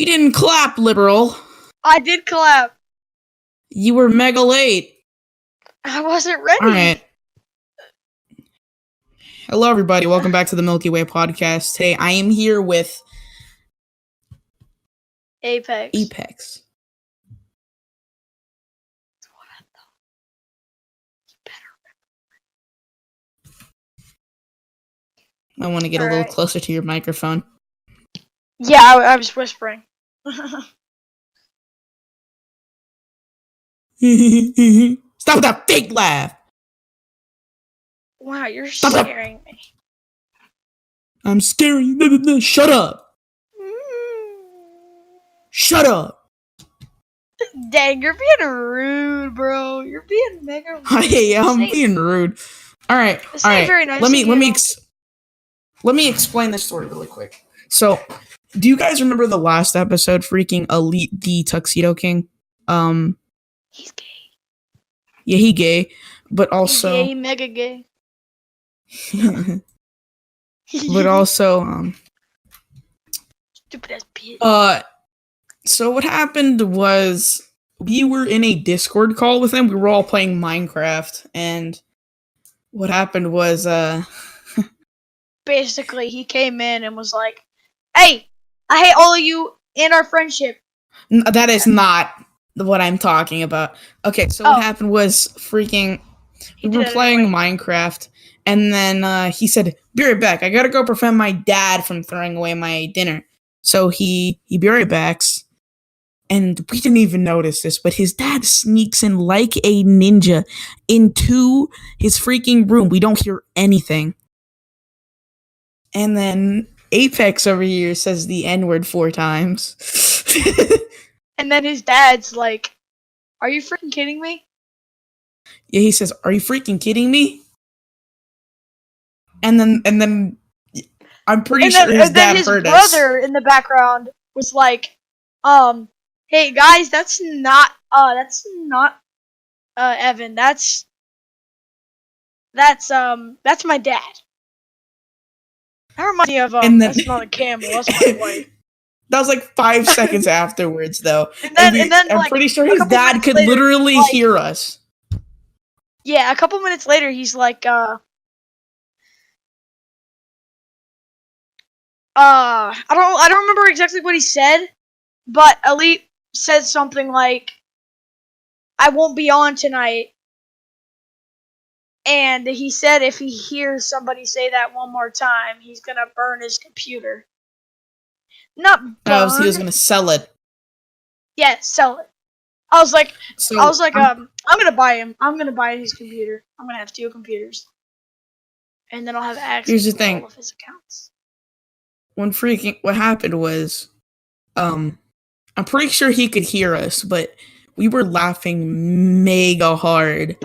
You didn't clap, liberal. I did clap. You were mega late. I wasn't ready. Alright. Hello, everybody. Welcome back to the Milky Way podcast. Today, I am here with Apex. I want to get a little closer to your microphone. Yeah, I was whispering. Stop with that fake laugh. Wow, you're scaring me. I'm scaring you. Shut up. Shut up. Dang, you're being rude, bro. You're being mega rude. Hey, I'm being rude. All right. Very nice Let me explain this story really quick. So, do you guys remember the last episode, freaking Elite the Tuxedo King? He's gay. Yeah, he gay, but also He's gay, mega gay. but also stupid ass bitch. So what happened was we were in a Discord call with him. We were all playing Minecraft, and what happened was basically he came in and was like, "Hey, I hate all of you and our friendship." That is not what I'm talking about. Okay, so what happened was freaking we were playing Minecraft, and then he said, "Be right back. I gotta go prevent my dad from throwing away my dinner." So he be right backs, and we didn't even notice this, but his dad sneaks in like a ninja into his freaking room. We don't hear anything. And then Apex over here says the N-word 4 times. And then his dad's like, "Are you freaking kidding me?" Yeah, he says, "Are you freaking kidding me?" And then I'm pretty sure his dad heard us. His brother in the background was like, "Hey guys, that's not Evan. That's my dad." That reminds me of that's not a camel. That's my wife. That was like 5 seconds afterwards, though. And then I'm pretty sure his dad could literally hear us. Yeah, a couple minutes later, he's like, I don't remember exactly what he said, but Elite said something like, "I won't be on tonight." And he said if he hears somebody say that one more time, he's gonna burn his computer. Not burn. He was gonna sell it. Yeah, sell it. I was like, I'm gonna buy him. I'm gonna buy his computer. I'm gonna have 2 computers, and then I'll have access to all of his accounts. What happened was, I'm pretty sure he could hear us, but we were laughing mega hard.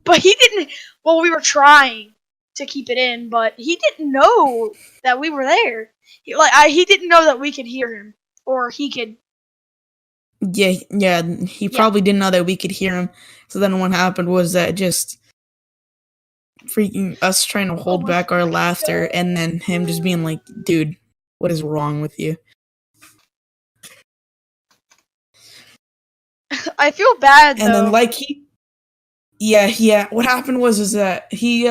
But he didn't. Well, we were trying to keep it in, but he didn't know that we were there. He didn't know that we could hear him, or he could. Yeah. He probably didn't know that we could hear him. So then what happened was that just freaking us trying to hold back our laughter, and then him just being like, "Dude, what is wrong with you?" I feel bad though. And then yeah. What happened was that he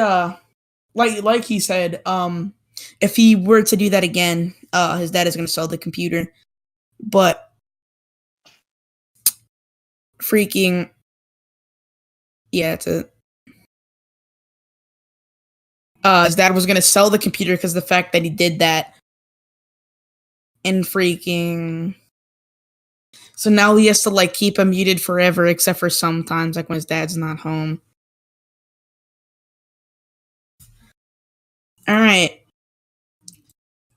like he said, if he were to do that again, his dad is gonna sell the computer. But freaking his dad was gonna sell the computer because the fact that he did that, and freaking so now he has to keep him muted forever, except for sometimes, when his dad's not home. Alright,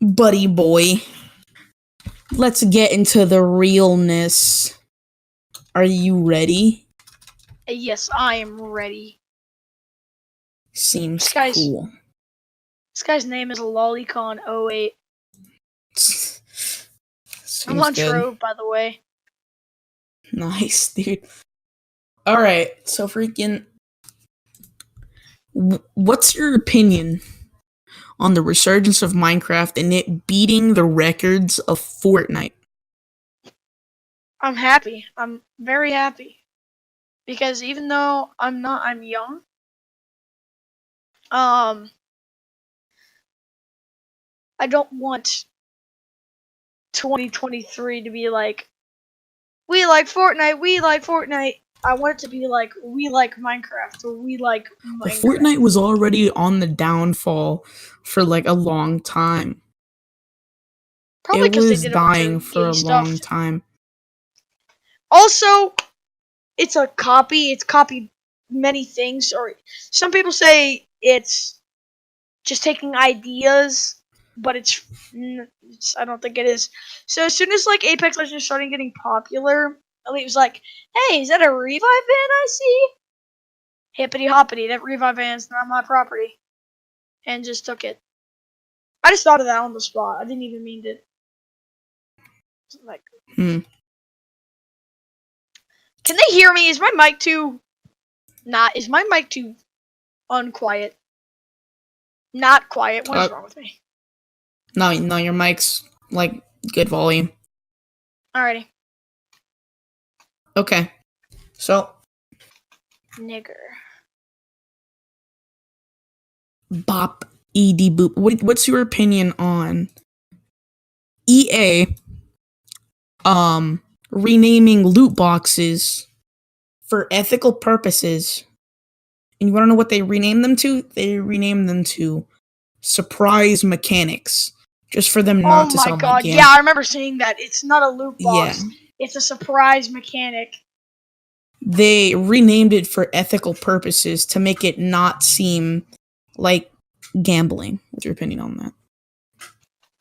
buddy boy. Let's get into the realness. Are you ready? Yes, I am ready. Seems cool. This guy's name is Lollycon08. I'm on Trove, by the way. Nice, dude. Alright, so freaking... What's your opinion on the resurgence of Minecraft and it beating the records of Fortnite? I'm happy. I'm very happy. Because even though I'm young, I don't want 2023 to be like, we like Fortnite. I want it to be like, we like Minecraft, or we like Minecraft. Well, Fortnite was already on the downfall for like a long time. Probably because they did dying for a long time. Also, it's a copy. It's copied many things, or some people say it's just taking ideas, but it's I don't think it is. So as soon as like Apex Legends started getting popular, Elite was like, "Hey, is that a revive van I see? Hippity hoppity, that revive van's not my property," and just took it. I just thought of that on the spot. I didn't even mean to. Like, Can they hear me? Is my mic too? Is my mic too unquiet? Not quiet. What is wrong with me? No, your mic's like good volume. Alrighty. Okay. So. Nigger. Bop ed boop. What's your opinion on EA renaming loot boxes for ethical purposes? And you want to know what they renamed them to? They renamed them to surprise mechanics, just for them not to sound like. Oh my god! Yeah, I remember seeing that. It's not a loot box. Yeah. It's a surprise mechanic. They renamed it for ethical purposes to make it not seem like gambling. What's your opinion on that?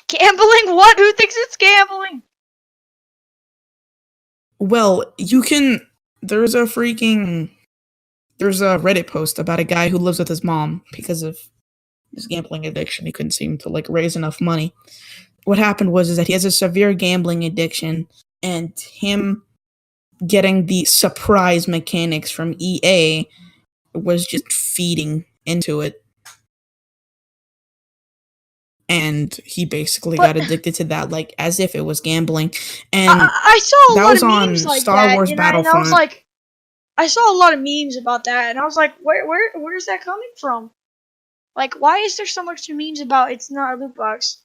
Gambling? What? Who thinks it's gambling? Well, you can. There's a Reddit post about a guy who lives with his mom because of his gambling addiction. He couldn't seem to like raise enough money. What happened was that he has a severe gambling addiction, and him getting the surprise mechanics from EA was just feeding into it. And he basically got addicted to that, like as if it was gambling. And I saw a lot of memes like Star that, Wars and Battlefront. I was like, I saw a lot of memes about that, and I was like, where's that coming from? Like, why is there so much memes about it's not a loot box?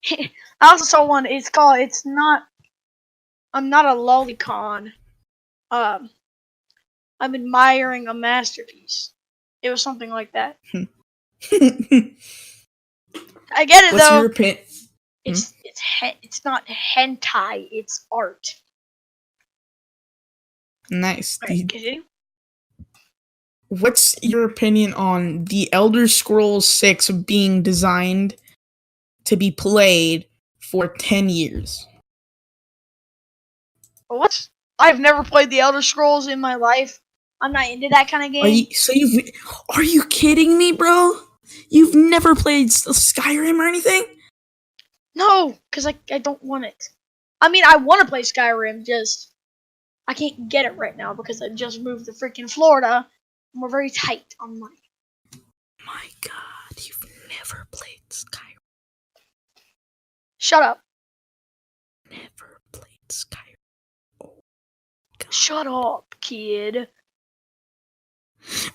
I also saw one. It's called "It's Not." I'm not a lolicon. I'm admiring a masterpiece. It was something like that. I get it. What's though. Your opinion? It's not hentai. It's art. Nice. Right, what's your opinion on the Elder Scrolls 6 being designed to be played for 10 years? What? I've never played the Elder Scrolls in my life. I'm not into that kind of game. Are you kidding me, bro? You've never played Skyrim or anything? No, because I don't want it. I mean, I want to play Skyrim, just I can't get it right now because I just moved to freaking Florida, and we're very tight on money. My god, you've never played Skyrim. Shut up. Never played Skyrim. Oh, god. Shut up, kid.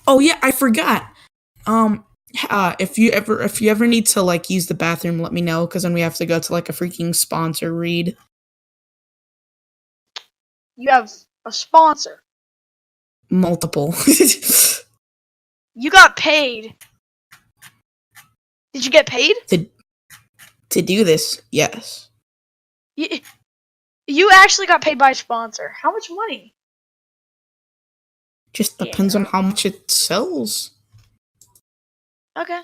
Oh yeah, I forgot. If you ever need to like use the bathroom, let me know, because then we have to go to like a freaking sponsor read. You have a sponsor. Multiple. You got paid. Did you get paid? To do this, yes. You actually got paid by a sponsor. How much money? Just depends on how much it sells. Okay.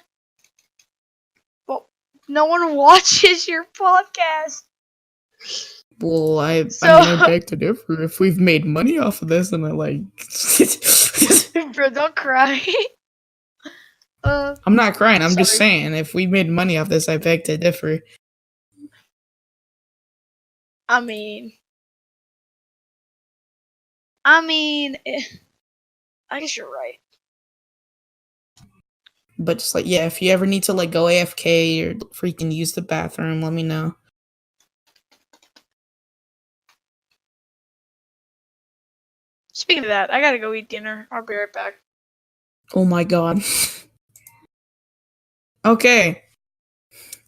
Well, no one watches your podcast. Well, I mean, I beg to differ. If we've made money off of this, then I like. Bro, don't cry. I'm not crying. I'm just saying, if we made money off this, I beg to differ. I mean, I guess you're right. But just like, yeah, if you ever need to like go AFK or freaking use the bathroom, let me know. Speaking of that, I gotta go eat dinner. I'll be right back. Oh my god. Okay.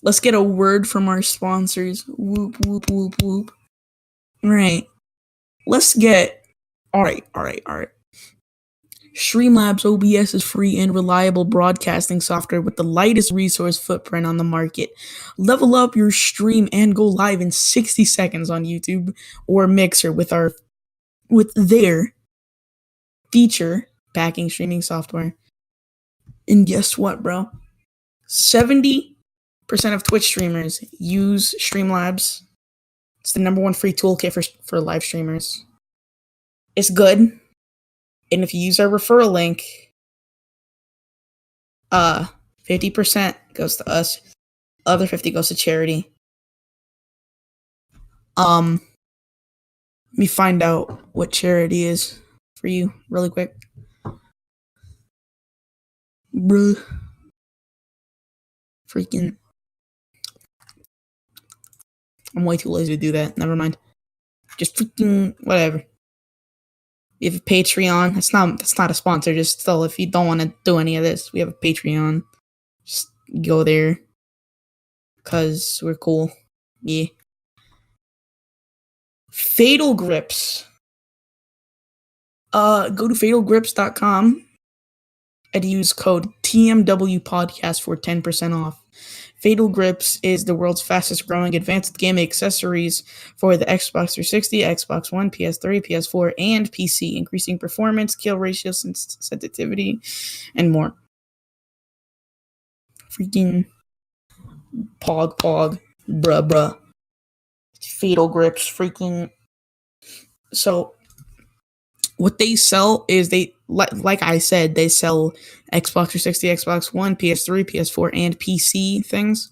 Let's get a word from our sponsors. Whoop, whoop, whoop, whoop. Right. Let's get... Alright. Streamlabs OBS is free and reliable broadcasting software with the lightest resource footprint on the market. Level up your stream and go live in 60 seconds on YouTube or Mixer with their feature packing streaming software. And guess what, bro? 70% of Twitch streamers use Streamlabs. It's the number one free toolkit for live streamers. It's good. And if you use our referral link, 50% goes to us. Other 50 goes to charity. Let me find out what charity is for you really quick. Bruh. Freaking. I'm way too lazy to do that. Never mind. Just freaking whatever. We have a Patreon. That's not a sponsor. Just still, if you don't want to do any of this, we have a Patreon. Just go there. Cause we're cool. Yeah. Fatal Grips. Go to fatalgrips.com and use code TMW Podcast for 10% off. Fatal Grips is the world's fastest growing advanced gaming accessories for the Xbox 360, Xbox One, PS3, PS4, and PC, increasing performance, kill ratio, sensitivity, and more. Freaking pog, bruh. Fatal Grips, freaking. So, what they sell is like I said, they sell Xbox 360, Xbox One, PS3, PS4, and PC things.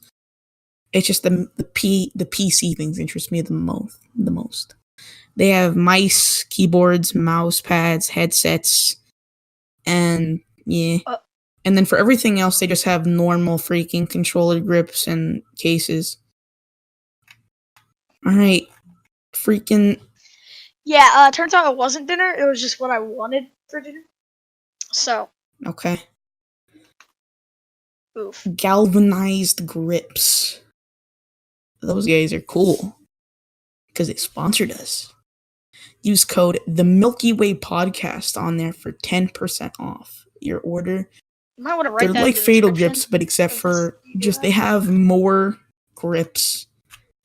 It's just the PC things interest me the most. They have mice, keyboards, mouse pads, headsets, and yeah. And then for everything else, they just have normal freaking controller grips and cases. All right, freaking. Yeah, turns out it wasn't dinner. It was just what I wanted for dinner. So. Okay. Oof. Galvanized grips. Those guys are cool. Because they sponsored us. Use code the Milky Way Podcast on there for 10% off your order. You might want to write They're that like in the Fatal description. Grips, but except for just they have more grips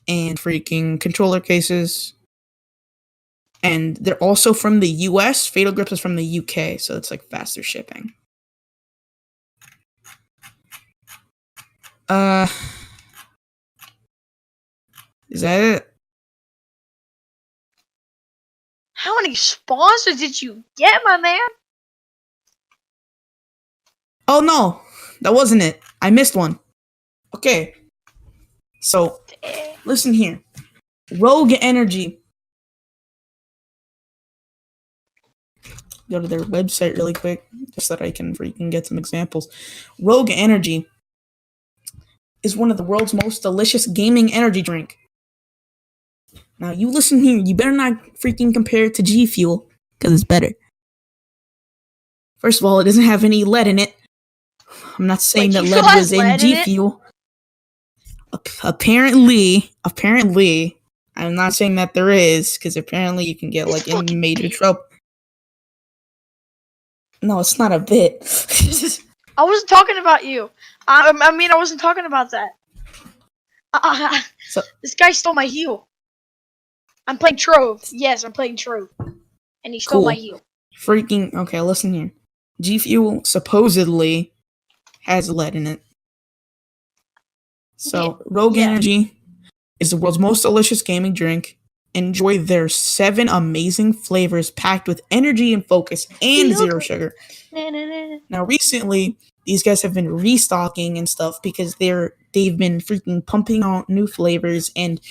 and freaking controller cases. And they're also from the US. Fatal Grips is from the UK, so it's like faster shipping. Is that it? How many sponsors did you get, my man? Oh no, that wasn't it. I missed one. Okay. So, listen here. Rogue Energy. Go to their website really quick, just so that I can freaking get some examples. Rogue Energy is one of the world's most delicious gaming energy drink. Now, you listen here. You better not freaking compare it to G Fuel, because it's better. First of all, it doesn't have any lead in it. I'm not saying that lead was in G Fuel. Apparently, I'm not saying that there is, because apparently you can get like in major trouble. No, it's not a bit. I wasn't talking about you. I wasn't talking about that. This guy stole my heel. I'm playing Trove. Yes, I'm playing Trove. And he stole my heel. Freaking, okay, listen here. G Fuel supposedly has lead in it. So, Rogue Energy is the world's most delicious gaming drink. Enjoy their 7 amazing flavors packed with energy and focus and zero sugar. Now, recently, these guys have been restocking and stuff because they've been freaking pumping out new flavors and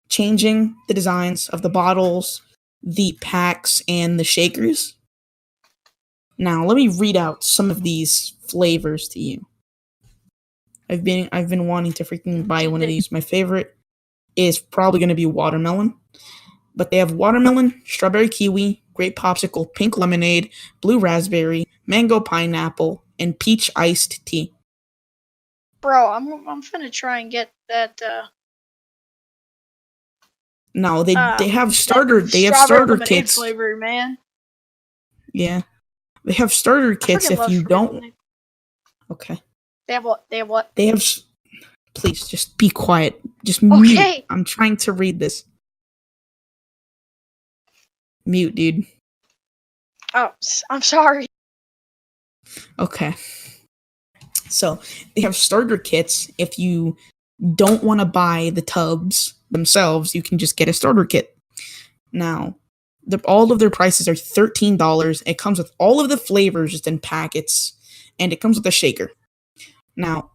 changing the designs of the bottles, the packs, and the shakers. Now, let me read out some of these flavors to you. I've been wanting to freaking buy one of these. My favorite is probably going to be watermelon. But they have watermelon, strawberry kiwi, grape popsicle, pink lemonade, blue raspberry, mango pineapple, and peach iced tea. Bro, I'm finna try and get that No, they have strawberry starter lemonade kits. flavor, man. Yeah. They have starter kits if you don't. Lemonade. Okay. They have what? They have. Please, just be quiet. Just Okay. mute. I'm trying to read this. Mute, dude. Oh, I'm sorry. Okay. So, they have starter kits. If you don't want to buy the tubs themselves, you can just get a starter kit. Now, all of their prices are $13. It comes with all of the flavors just in packets, and it comes with a shaker. Now,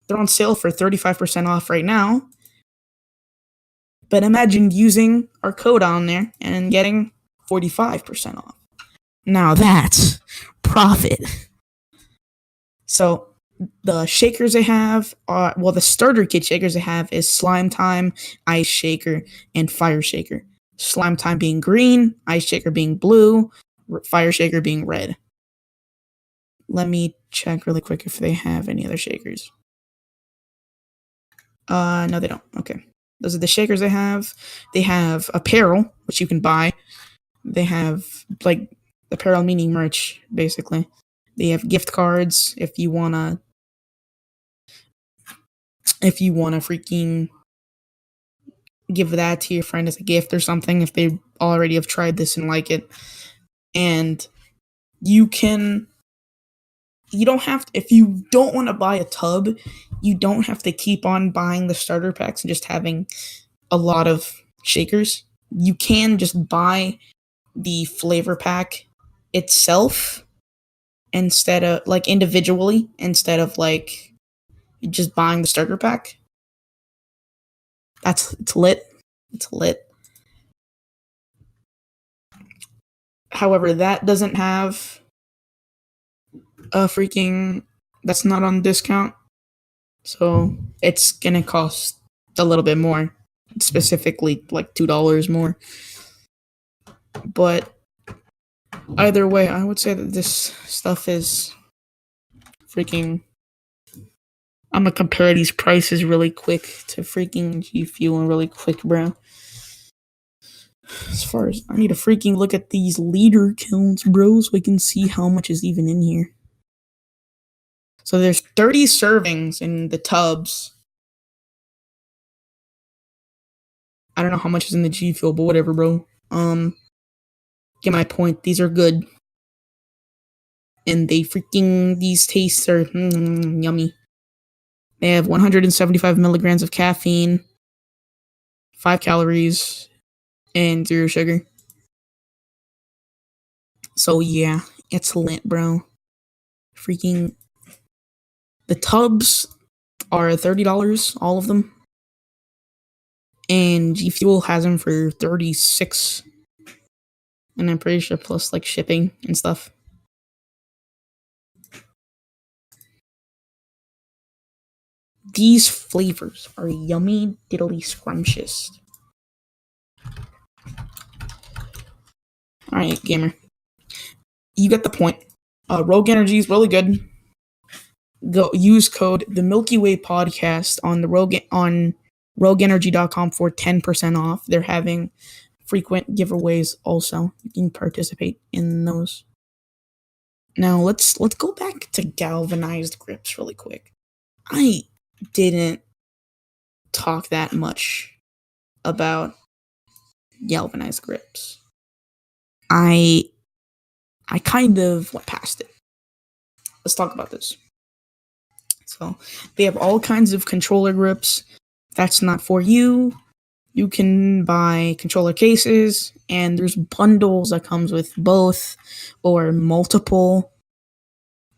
they're on sale for 35% off right now. But imagine using our code on there and getting 45% off. Now that's profit. So the shakers they have are, well, the starter kit shakers they have is Slime Time, Ice Shaker, and Fire Shaker. Slime Time being green, Ice Shaker being blue, Fire Shaker being red. Let me check really quick if they have any other shakers. No, they don't. Okay. Those are the shakers they have. They have apparel, which you can buy. They have, like, apparel meaning merch, basically. They have gift cards if you wanna freaking give that to your friend as a gift or something if they already have tried this and like it. And you don't have to, if you don't want to buy a tub, you don't have to keep on buying the starter packs and just having a lot of shakers. You can just buy the flavor pack itself instead of, like, individually, instead of, like, just buying the starter pack. It's lit. It's lit. However, that doesn't have that's not on discount. So it's gonna cost a little bit more. Specifically, like $2 more. But either way, I would say that this stuff is freaking. I'm gonna compare these prices really quick to freaking G Fuel and really quick, bro. As far as I need to freaking look at these liter counts, bro, so I can see how much is even in here. So there's 30 servings in the tubs. I don't know how much is in the G Fuel, but whatever, bro. Get my point. These are good. And these tastes are yummy. They have 175 milligrams of caffeine, 5 calories, and 0 sugar. So yeah, it's lit, bro. Freaking. The tubs are $30, all of them. And G Fuel has them for $36. And I'm pretty sure plus, like, shipping and stuff. These flavors are yummy diddly scrumptious. Alright, gamer. You get the point. Rogue Energy is really good. Go use code the Milky Way podcast on the rogueenergy.com for 10% off. They're having frequent giveaways also. You can participate in those. Now let's go back to galvanized grips really quick. I didn't talk that much about galvanized grips. I kind of went past it. Let's talk about this. So they have all kinds of controller grips. If that's not for you, you can buy controller cases, and there's bundles that comes with both or multiple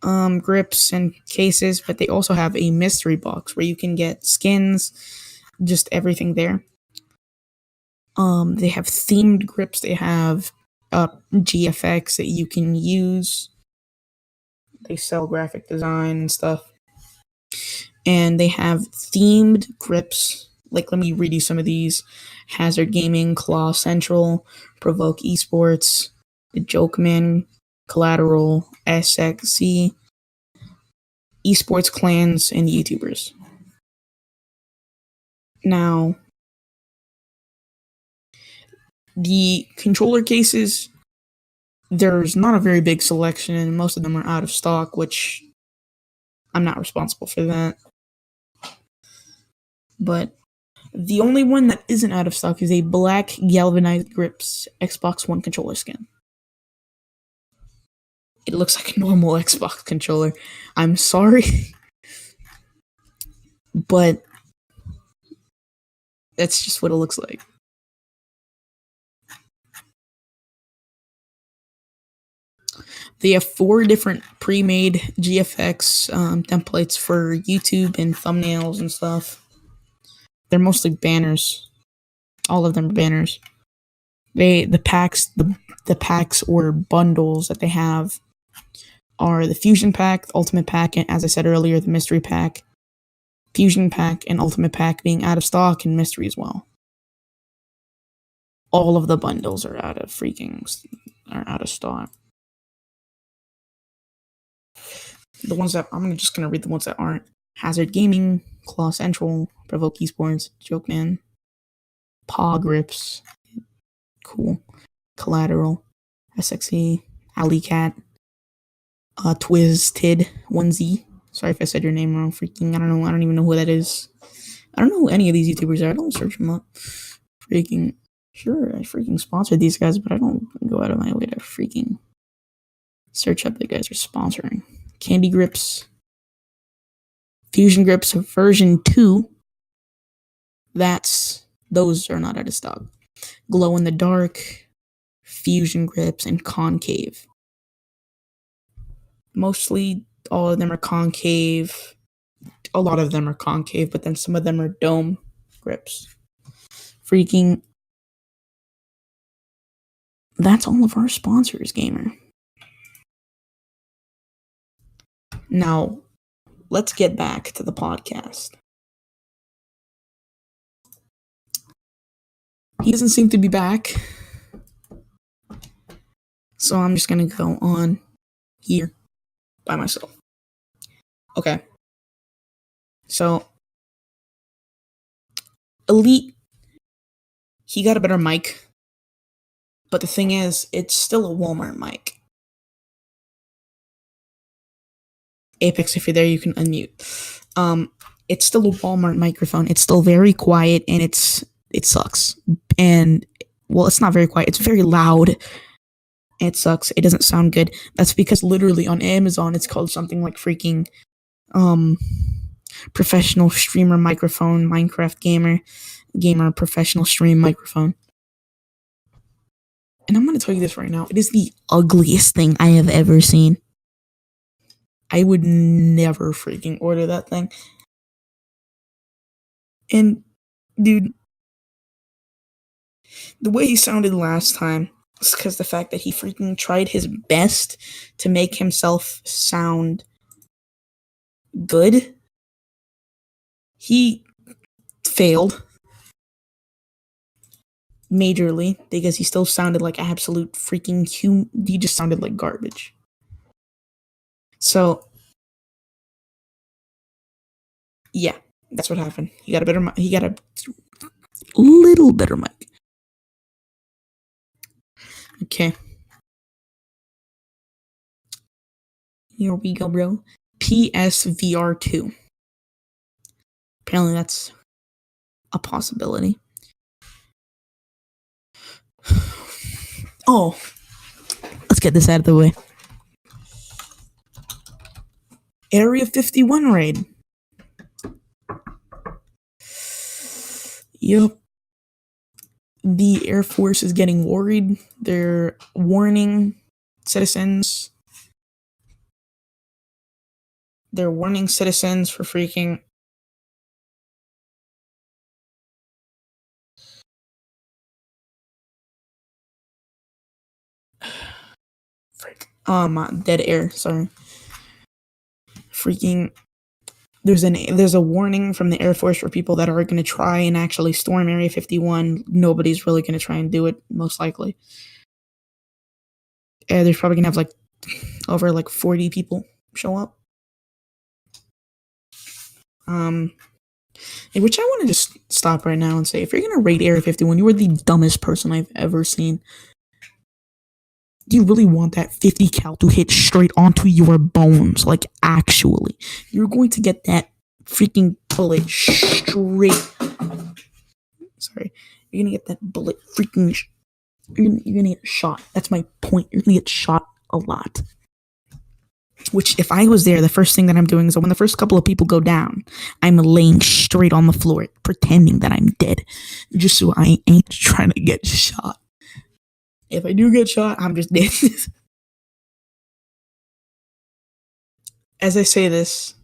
grips and cases, but they also have a mystery box where you can get skins, just everything there. They have themed grips. They have GFX that you can use. They sell graphic design and stuff. And they have themed grips Like, let me read you some of these. Hazard Gaming, Claw Central, Provoke Esports, The Joke Man, Collateral, SXC, Esports Clans, and YouTubers. Now, the controller cases, there's not a very big selection, and most of them are out of stock, which I'm not responsible for that. But the only one that isn't out of stock is a black galvanized grips Xbox One controller skin. It looks like a normal Xbox controller. I'm sorry, but that's just what it looks like. They have 4 different pre-made GFX templates for YouTube and thumbnails and stuff. They're mostly banners. All of them are banners. The packs or bundles that they have are the Fusion Pack, the Ultimate Pack, and as I said earlier, the Mystery Pack. Fusion Pack and Ultimate Pack being out of stock, and Mystery as well. All of the bundles are out of stock. The ones that I'm just gonna read the ones that aren't: Hazard Gaming, Claw Central, Provoke Esports, Joke Man, Paw Grips, cool, Collateral, SXE, Alley Cat, Twisted 1Z. Sorry if I said your name wrong. Freaking, I don't know. I don't even know who that is. I don't know who any of these YouTubers are. I don't search them up. Freaking, sure, I freaking sponsored these guys, but I don't go out of my way to freaking search up the guys are sponsoring. Candy Grips, Fusion Grips version 2. Those are not out of stock. Glow in the Dark, Fusion Grips, and Concave. Mostly all of them are concave. A lot of them are concave, but then some of them are dome grips. Freaking, that's all of our sponsors, gamer. Now, let's get back to the podcast. He doesn't seem to be back, so I'm just gonna go on here by myself. Okay. So, Elite, he got a better mic, but the thing is, it's still a Walmart mic. Apex, if you're there, you can unmute. It's still a Walmart microphone. It's still very quiet, and it sucks. And, well, it's not very quiet. It's very loud. It sucks. It doesn't sound good. That's because literally on Amazon, it's called something like freaking, professional streamer microphone, Minecraft gamer professional stream microphone. And I'm going to tell you this right now. It is the ugliest thing I have ever seen. I would never freaking order that thing. And, dude, the way he sounded last time is because the fact that he freaking tried his best to make himself sound good. He failed majorly because he still sounded like absolute freaking he just sounded like garbage. So, yeah, that's what happened. He got a little better mic. Okay. Here we go, bro. PSVR 2. Apparently that's a possibility. Oh, let's get this out of the way. Area 51 raid. Yep. The Air Force is getting worried. They're warning citizens. They're warning citizens for freaking dead air, sorry. Freaking there's a warning from the Air Force for people that are going to try and actually storm Area 51. Nobody's really going to try and do it, most likely. There's probably going to have like over like 40 people show up. In which I want to just stop right now and say, if you're going to raid Area 51, you are the dumbest person I've ever seen. Do you really want that 50 cal to hit straight onto your bones? Like, actually. You're going to get that freaking bullet straight. Sorry. You're going to get that bullet freaking. You're going to get shot. That's my point. You're going to get shot a lot. Which, if I was there, the first thing that I'm doing is when the first couple of people go down, I'm laying straight on the floor, pretending that I'm dead. Just so I ain't trying to get shot. If I do get shot, I'm just dead. As I say this,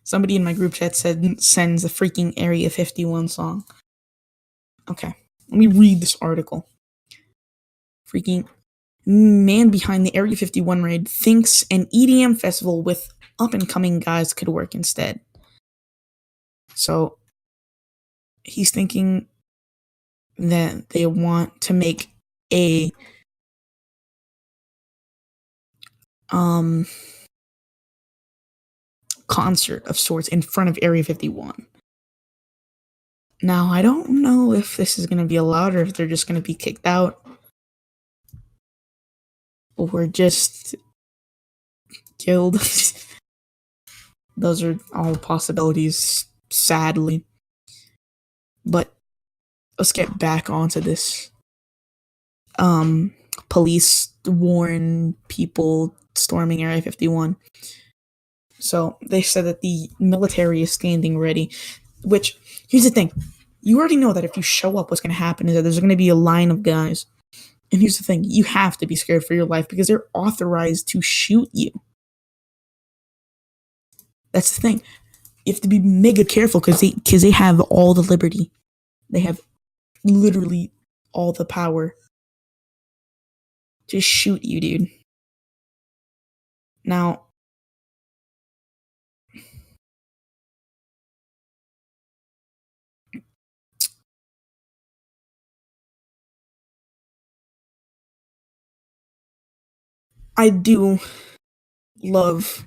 somebody in my group chat sends a freaking Area 51 song. Okay, let me read this article. Freaking man behind the Area 51 raid thinks an EDM festival with up-and-coming guys could work instead. So, he's thinking that they want to make a concert of sorts in front of Area 51. Now, I don't know if this is going to be allowed or if they're just going to be kicked out or just killed. Those are all possibilities, sadly. But let's get back onto this. Police warn people storming Area 51. So they said that the military is standing ready, which, here's the thing. You already know that if you show up, what's going to happen is that there's going to be a line of guys. And here's the thing. You have to be scared for your life because they're authorized to shoot you. That's the thing. You have to be mega careful because they have all the liberty. They have literally all the power to shoot you, dude. Now, I do love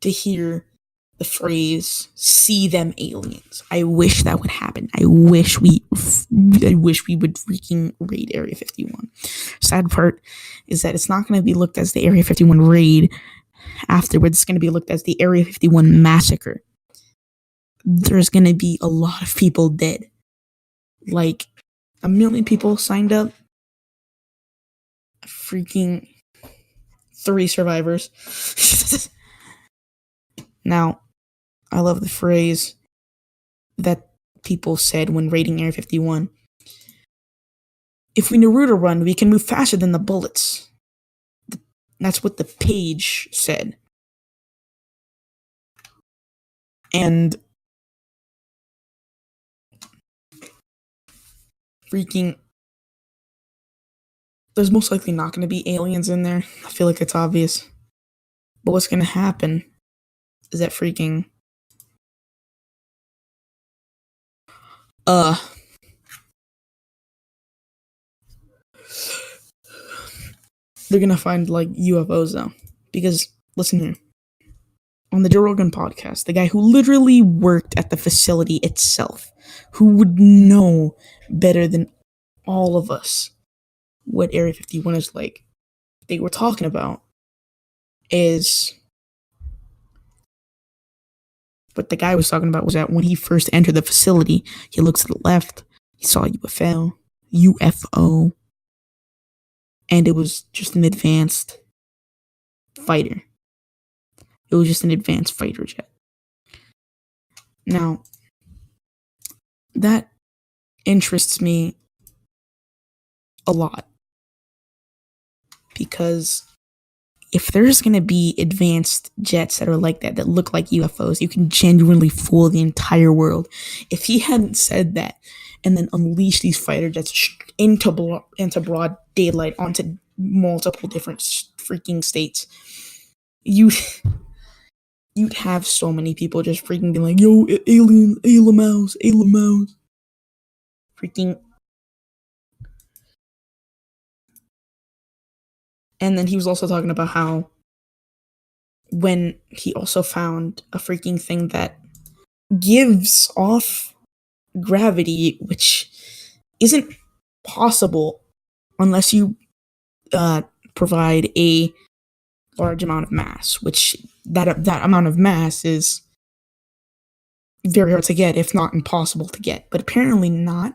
to hear the phrase "see them aliens." I wish that would happen. I wish we would freaking raid Area 51. Sad part is that it's not going to be looked as the Area 51 raid. Afterwards, it's going to be looked as the Area 51 massacre. There's going to be a lot of people dead. Like 1 million people signed up. Freaking 3 survivors. Now, I love the phrase that people said when raiding Area 51. If we Naruto run, we can move faster than the bullets. That's what the page said. And freaking, there's most likely not going to be aliens in there. I feel like it's obvious. But what's going to happen is that freaking they're going to find like UFOs though. Because listen here. On the Joe Rogan podcast, the guy who literally worked at the facility itself, who would know better than all of us what Area 51 is like, they were talking about is what the guy was talking about was that when he first entered the facility, he looks to the left, he saw a UFO, and it was just an advanced fighter. It was just an advanced fighter jet. Now, that interests me a lot. Because if there's going to be advanced jets that are like that look like UFOs, you can genuinely fool the entire world. If he hadn't said that and then unleashed these fighter jets into broad daylight onto multiple different freaking states, you'd have so many people just freaking being like, yo, alien, alien mouse, alien mouse. Freaking. And then he was also talking about how when he also found a freaking thing that gives off gravity, which isn't possible unless you provide a large amount of mass, which that amount of mass is very hard to get, if not impossible to get, but apparently not.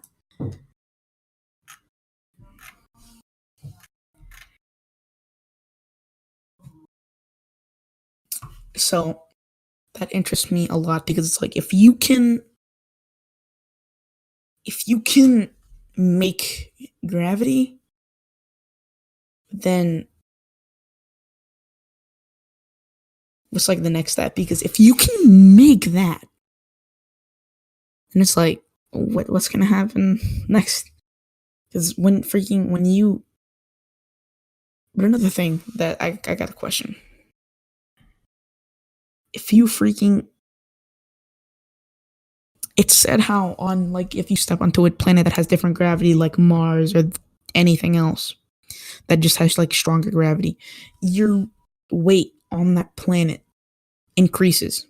So that interests me a lot because it's like if you can make gravity, then what's like the next step? Because if you can make that, then it's like what's gonna happen next? Because when you. But another thing that I got a question. If you freaking. It's said how on, like, if you step onto a planet that has different gravity, like Mars or anything else that just has, like, stronger gravity, your weight on that planet increases.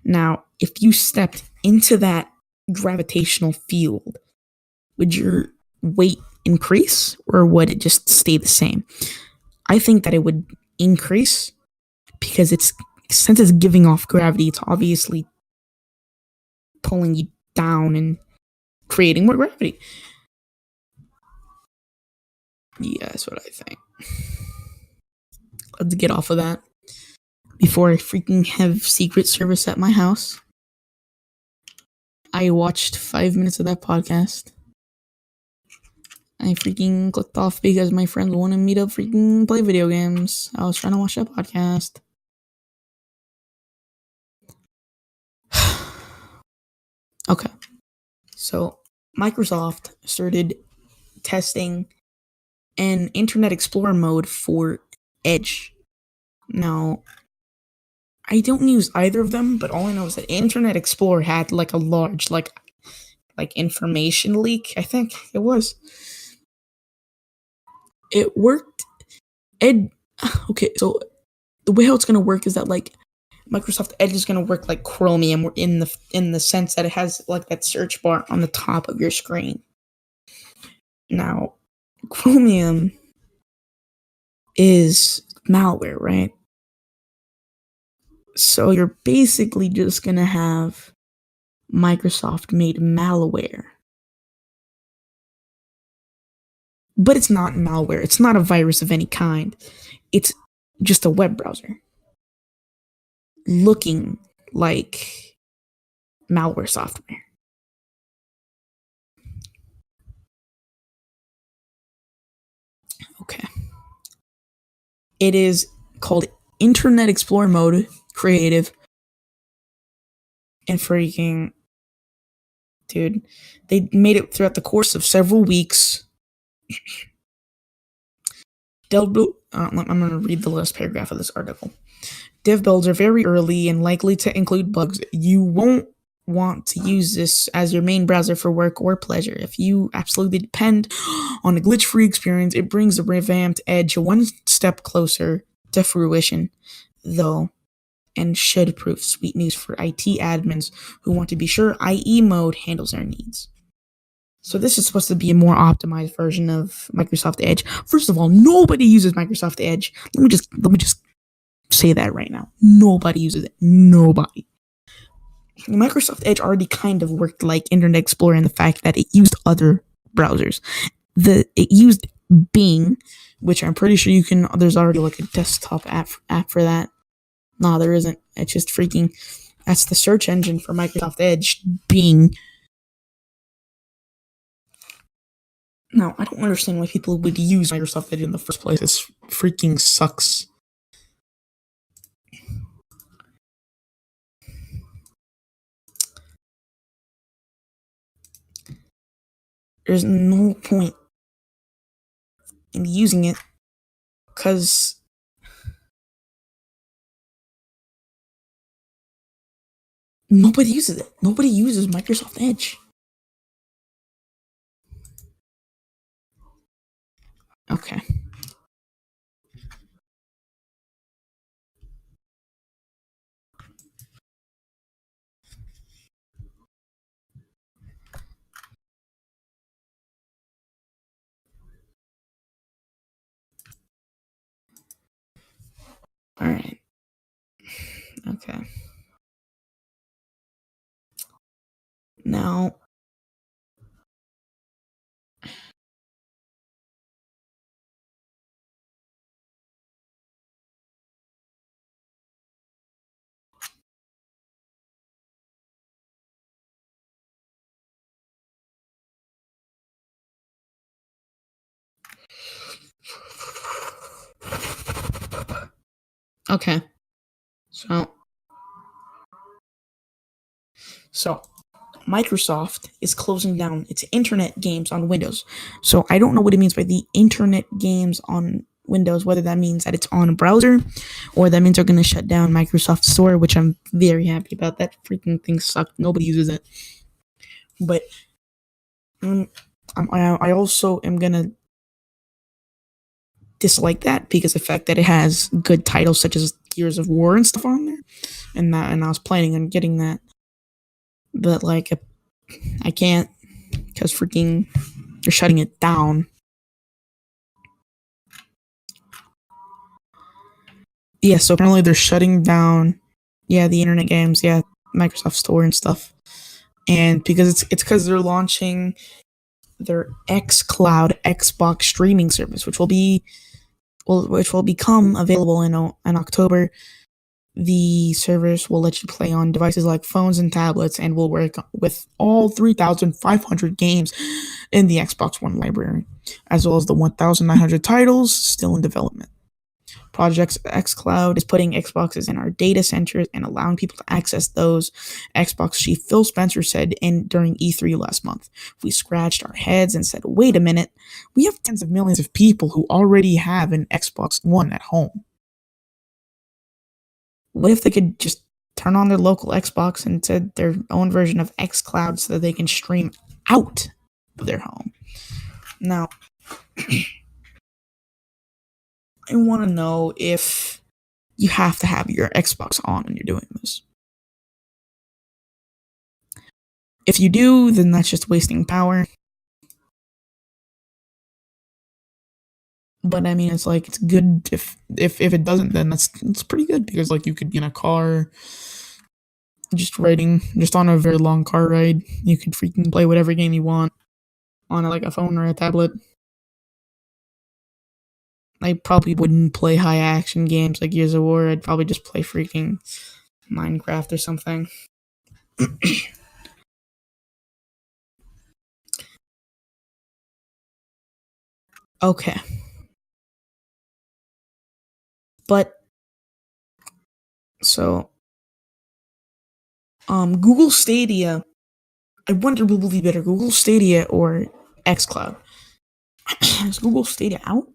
Now, if you stepped into that gravitational field, would your weight increase or would it just stay the same? I think that it would increase because since it's giving off gravity, it's obviously pulling you down and creating more gravity. Yeah, that's what I think. Let's get off of that before I freaking have Secret Service at my house. I watched 5 minutes of that podcast. I freaking clicked off because my friends wanted me to freaking play video games. I was trying to watch that podcast. Okay. So, Microsoft started testing an Internet Explorer mode for Edge. Now, I don't use either of them, but all I know is that Internet Explorer had like a large like information leak. I think it was. It worked. Okay, so the way how it's gonna work is that like Microsoft Edge is gonna work like Chromium in the sense that it has like that search bar on the top of your screen. Now, Chromium is malware, right? So you're basically just gonna have Microsoft made malware. But it's not malware. It's not a virus of any kind. It's just a web browser looking like malware software. Okay. It is called Internet Explorer Mode Creative. And freaking, dude, they made it throughout the course of several weeks. I'm going to read the last paragraph of this article. Dev builds are very early and likely to include bugs. You won't want to use this as your main browser for work or pleasure. If you absolutely depend on a glitch-free experience, it brings the revamped Edge one step closer to fruition, though, and should prove sweet news for IT admins who want to be sure IE mode handles their needs. So this is supposed to be a more optimized version of Microsoft Edge. First of all, nobody uses Microsoft Edge. Let me just say that right now. Nobody uses it. Nobody. Microsoft Edge already kind of worked like Internet Explorer in the fact that it used other browsers. It used Bing, which I'm pretty sure there's already like a desktop app for that. No, there isn't. It's just freaking, that's the search engine for Microsoft Edge, Bing. Now, I don't understand why people would use Microsoft Edge in the first place. It freaking sucks. There's no point in using it because Nobody uses it. Nobody uses Microsoft Edge. Okay. All right. Okay. Now, okay. So Microsoft is closing down its internet games on Windows. So I don't know what it means by the internet games on Windows, whether that means that it's on a browser or that means they're going to shut down Microsoft Store, which I'm very happy about. That freaking thing sucked. Nobody uses it. But I also am going to dislike that because the fact that it has good titles such as Gears of War and stuff on there, and I was planning on getting that, but like I can't because freaking they're shutting it down. Yeah, so apparently they're shutting down, the internet games, Microsoft Store and stuff, and because it's because they're launching their xCloud Xbox streaming service, which will become available in October. The service will let you play on devices like phones and tablets and will work with all 3,500 games in the Xbox One library, as well as the 1,900 titles still in development. Project xCloud is putting Xboxes in our data centers and allowing people to access those. Xbox chief Phil Spencer said during E3 last month. We scratched our heads and said, wait a minute, we have tens of millions of people who already have an Xbox One at home. What if they could just turn on their local Xbox and set their own version of xCloud so that they can stream out of their home? Now, I want to know if you have to have your Xbox on when you're doing this. If you do, then that's just wasting power. But I mean, it's like it's good if it doesn't, then it's pretty good because like you could be in a car, just on a very long car ride. You could freaking play whatever game you want on like a phone or a tablet. I probably wouldn't play high action games like Gears of War. I'd probably just play freaking Minecraft or something. Okay. But so Google Stadia, I wonder what will be better, Google Stadia or xCloud. Is Google Stadia out?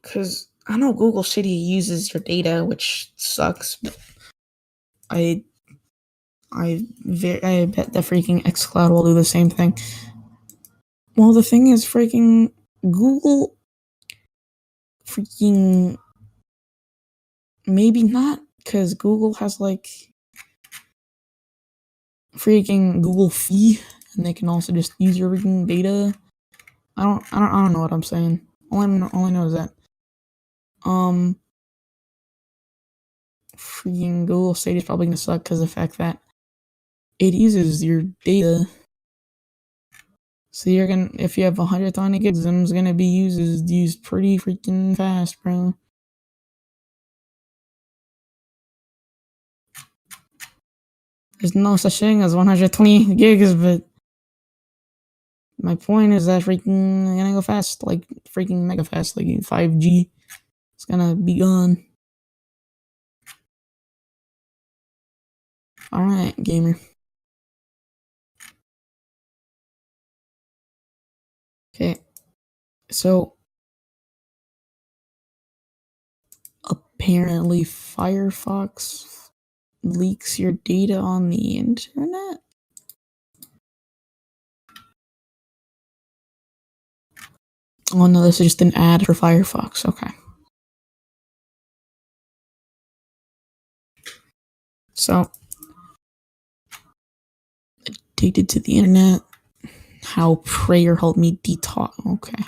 Because I know Google Stadia uses your data, which sucks. But I bet that freaking xCloud will do the same thing. Well, the thing is, freaking Google, freaking maybe not, because Google has like freaking Google Fee, and they can also just use your freaking data. I don't know what I'm saying. All I know is that freaking Google Stadia is probably gonna suck because of the fact that it uses your data. So you're gonna, if you have 120 gigs, them's gonna be used pretty freaking fast, bro. There's no such thing as 120 gigs, but my point is that freaking gonna go fast, like freaking mega fast, like 5G. It's gonna be gone. Alright, gamer. Okay. So Apparently, Firefox leaks your data on the internet. Oh no, this is just an ad for Firefox. Okay. So, addicted to the internet. How prayer helped me detox. Okay.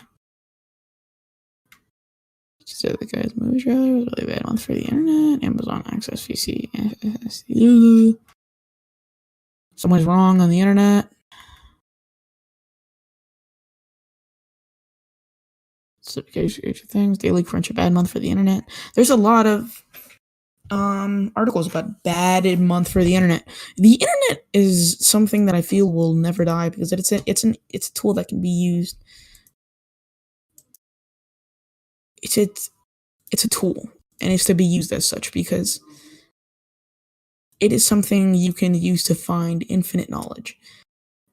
So the guy's movie trailer was really bad month for the internet. Amazon Access VC. Someone's wrong on the internet. So things. Daily crunch, a bad month for the internet. There's a lot of articles about bad month for the internet. The internet is something that I feel will never die because it's a tool that can be used. It's a tool and it's to be used as such because it is something you can use to find infinite knowledge.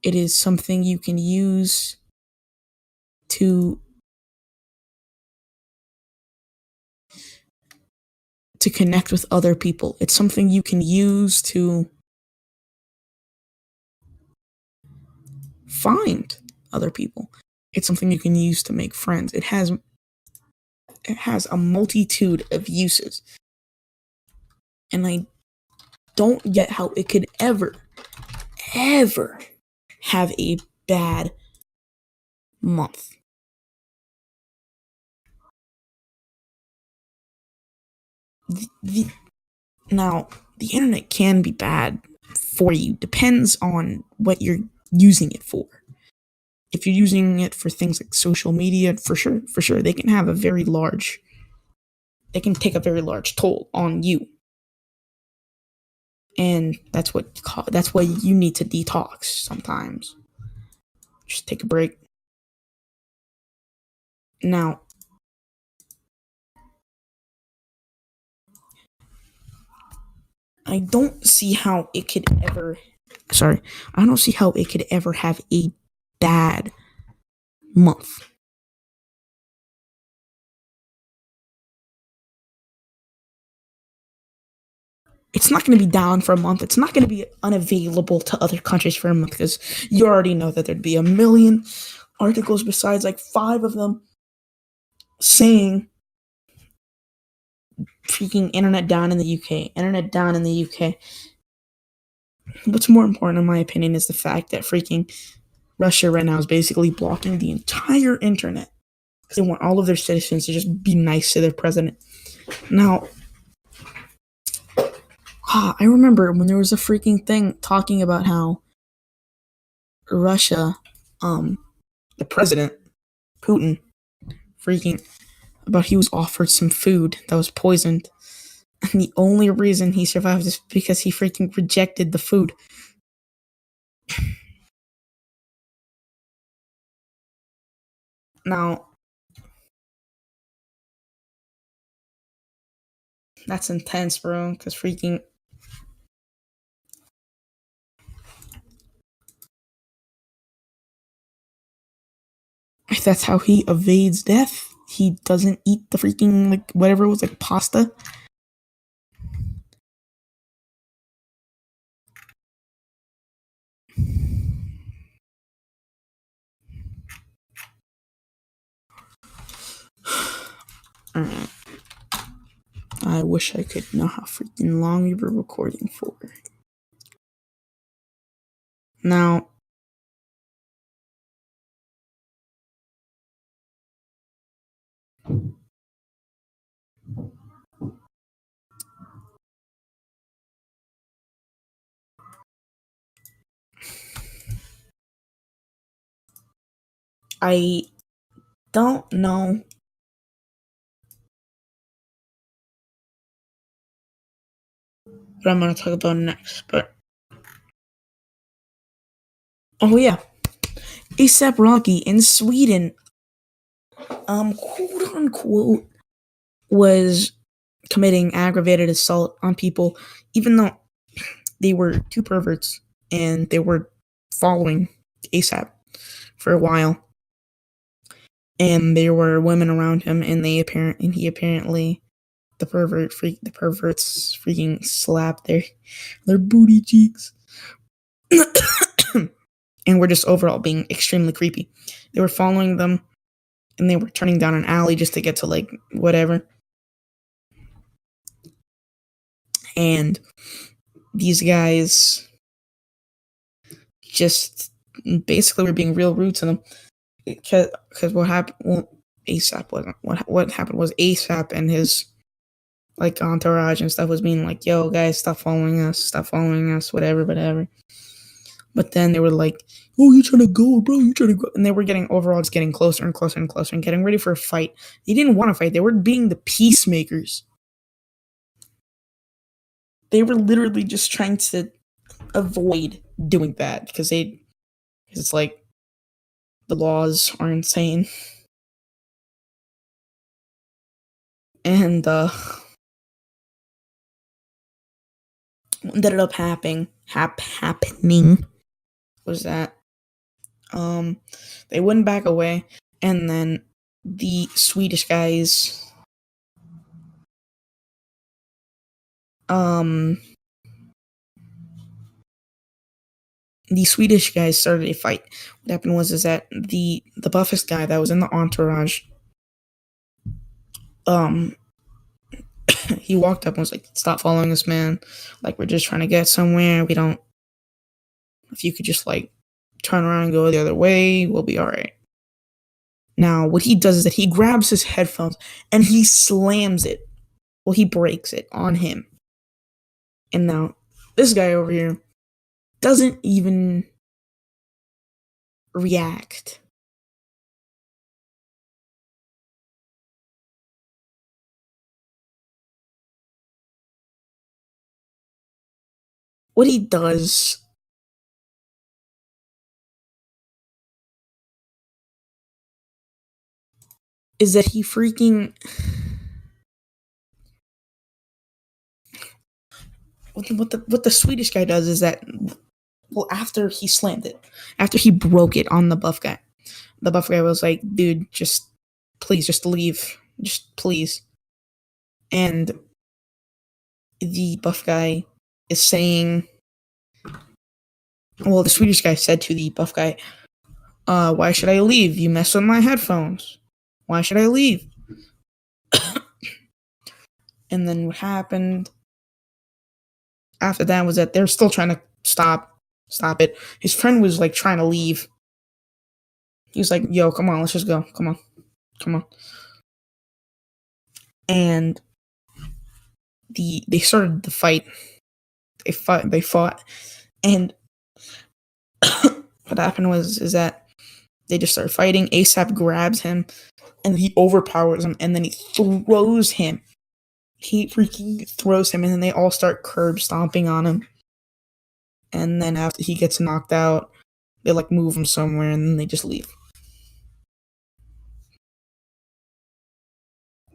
It is something you can use to connect with other people. It's something you can use to find other people. It's something you can use to make friends. It has a multitude of uses. And I don't get how it could ever have a bad month. Now, the internet can be bad for you. Depends on what you're using it for. If you're using it for things like social media, for sure, they can take a very large toll on you. And that's why you need to detox sometimes. Just take a break. Now, I don't see how it could ever have a bad month. It's not going to be down for a month. It's not going to be unavailable to other countries for a month because you already know that there'd be a million articles besides like 5 of them saying freaking internet down in the UK. What's more important in my opinion is the fact that freaking Russia right now is basically blocking the entire internet because they want all of their citizens to just be nice to their president. Now, I remember when there was a freaking thing talking about how Russia, the president, Putin, he was offered some food that was poisoned. And the only reason he survived is because he freaking rejected the food. Now, that's intense, bro, because freaking... if that's how he evades death, he doesn't eat the freaking, like, whatever it was, like, pasta. Alright. I wish I could know how freaking long we were recording for. Now, I don't know what I'm going to talk about next, but... oh yeah, ASAP Rocky in Sweden, quote unquote, was committing aggravated assault on people, even though they were 2 perverts and they were following ASAP for a while, and there were women around him, and he apparently the perverts freaking slapped their booty cheeks. And were just overall being extremely creepy. They were following them, and they were turning down an alley just to get to like whatever. And these guys just basically were being real rude to them. Because what happened? Well, ASAP wasn't. What happened was ASAP and his like entourage and stuff was being like, "Yo, guys, stop following us, whatever." But then they were like, "Oh, you trying to go, bro? You trying to go?" And they were overall just getting closer and closer and closer and getting ready for a fight. They didn't want to fight. They were being the peacemakers. They were literally just trying to avoid doing that because it's like the laws are insane. And what ended up happening was that they wouldn't back away, and then the Swedish guys started a fight. What happened was that the buffest guy that was in the entourage, he walked up and was like, "Stop following us, man. Like, we're just trying to get somewhere. If you could just like turn around and go the other way, we'll be all right." Now, what he does is that he grabs his headphones and he slams it. Well, he breaks it on him. And now, this guy over here doesn't even react. What he does is that he freaking... What the Swedish guy does is that, well, after he slammed it, after he broke it on the buff guy, was like, "Dude, just please, just leave, just please." And the buff guy is saying, well, the Swedish guy said to the buff guy, "Why should I leave? You mess with my headphones. Why should I leave?" And then what happened after that was that they're still trying to stop it. His friend was like trying to leave. He was like, "Yo, come on, let's just go. Come on." And they started the fight. They fought, and what happened is that they just started fighting. ASAP grabs him, and he overpowers him, and then he throws him. He freaking throws him, and then they all start curb stomping on him. And then after he gets knocked out, they like move him somewhere, and then they just leave.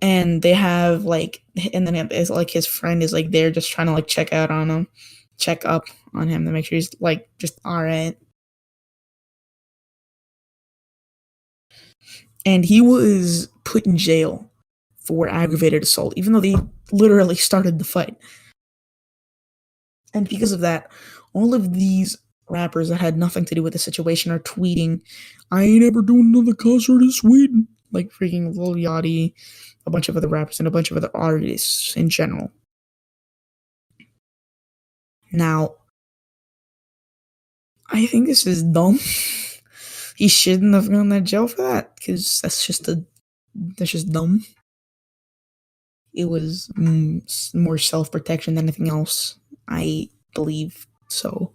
And they have like, and then it's like his friend is like there just trying to like check up on him to make sure he's like just all right. And he was put in jail for aggravated assault, even though they literally started the fight. And because of that, all of these rappers that had nothing to do with the situation are tweeting, "I ain't ever doing another concert in Sweden." Like freaking Lil Yachty, a bunch of other rappers, and a bunch of other artists in general. Now, I think this is dumb. He shouldn't have gone to jail for that, because that's just dumb. It was more self-protection than anything else. I believe so.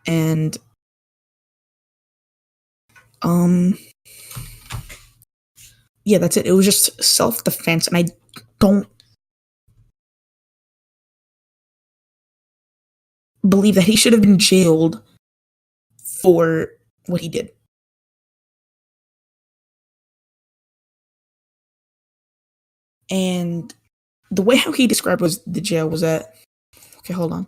And yeah, that's it. It was just self-defense, and I don't believe that he should have been jailed for what he did. And the way how he described was the jail was that, okay, hold on.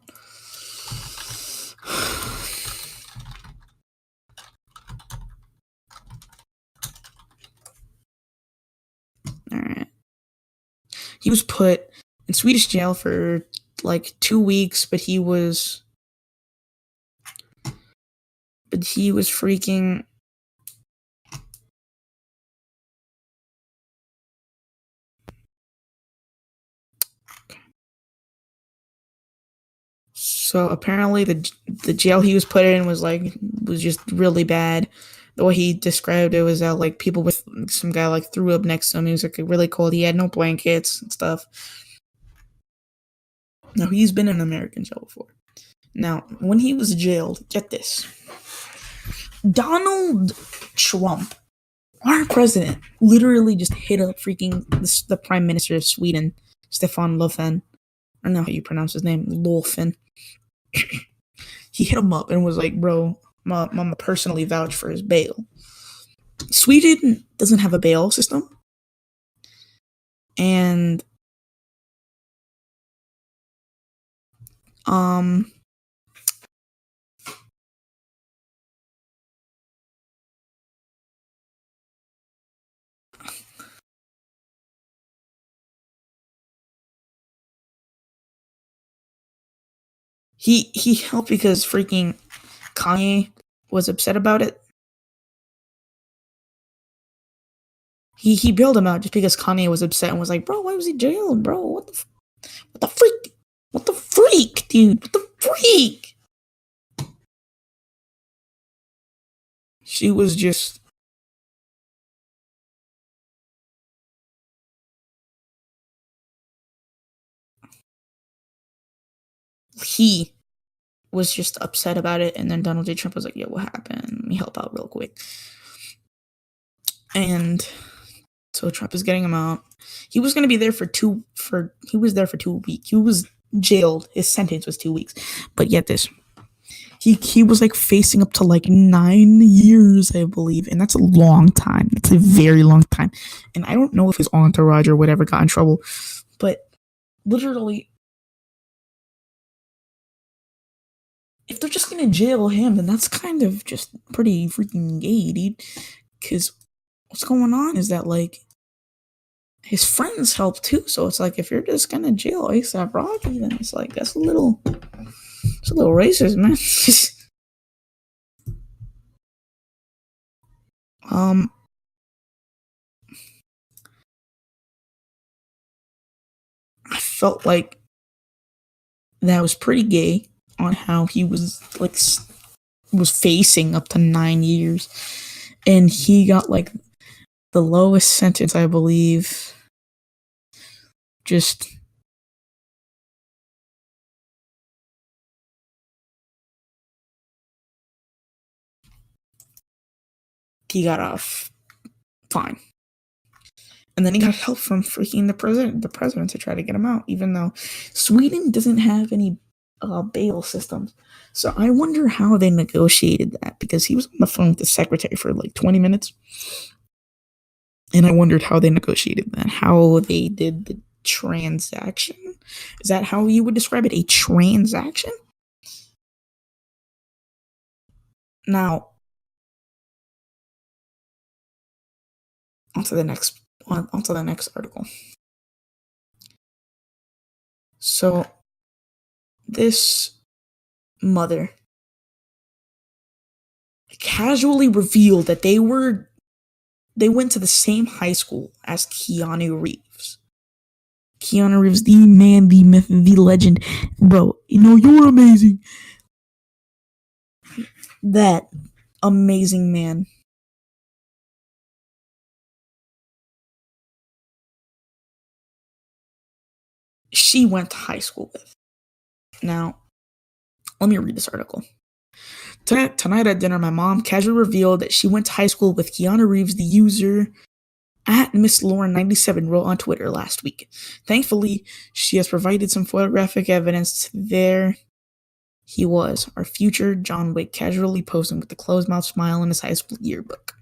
All right. He was put in Swedish jail for like 2 weeks, but he was freaking. So apparently the jail he was put in was just really bad. The way he described it was that like people with some guy like threw up next to him. He was like really cold. He had no blankets and stuff. Now he's been in American jail before. Now when he was jailed, get this: Donald Trump, our president, literally just hit up freaking the prime minister of Sweden, Stefan Löfven. I don't know how you pronounce his name, Löfven. He hit him up and was like, bro, I'm gonna personally vouch for his bail. Sweden doesn't have a bail system. And he helped because freaking Kanye was upset about it. He bailed him out just because Kanye was upset and was like, bro, why was he jailed, bro? What the freak? What the freak, dude? What the freak? She was just he was just upset about it, and then Donald J. Trump was like, "Yo, what happened? Let me help out real quick." And so Trump is getting him out. He was gonna be there he was there for 2 weeks. He was jailed. His sentence was 2 weeks. But yet this. He was like facing up to like 9 years, I believe. And that's a long time. That's a very long time. And I don't know if his entourage or whatever got in trouble. But literally, if they're just gonna jail him, then that's kind of just pretty freaking gay, dude. Because what's going on is that like his friends help too. So it's like if you're just gonna jail ASAP Rocky, then it's like it's a little racist, man. I felt like that was pretty gay on how he was like was facing up to 9 years, and he got like the lowest sentence, I believe. Just he got off fine. And then he got help from freaking the president to try to get him out, even though Sweden doesn't have any bail systems. So I wonder how they negotiated that, because he was on the phone with the secretary for like 20 minutes. And I wondered how they negotiated that, how they did the transaction. Is that how you would describe it? A transaction? Now, onto the next article. So this mother casually revealed that they went to the same high school as Keanu Reeves. Keanu Reeves, the man, the myth, the legend. Bro, you're amazing. That amazing man. She went to high school with. Now, let me read this article. Tonight at dinner, my mom casually revealed that she went to high school with Keanu Reeves, the user at Miss Lauren97 wrote on Twitter last week. Thankfully, she has provided some photographic evidence. There he was, our future John Wick, casually posing with a closed-mouth smile in his high school yearbook.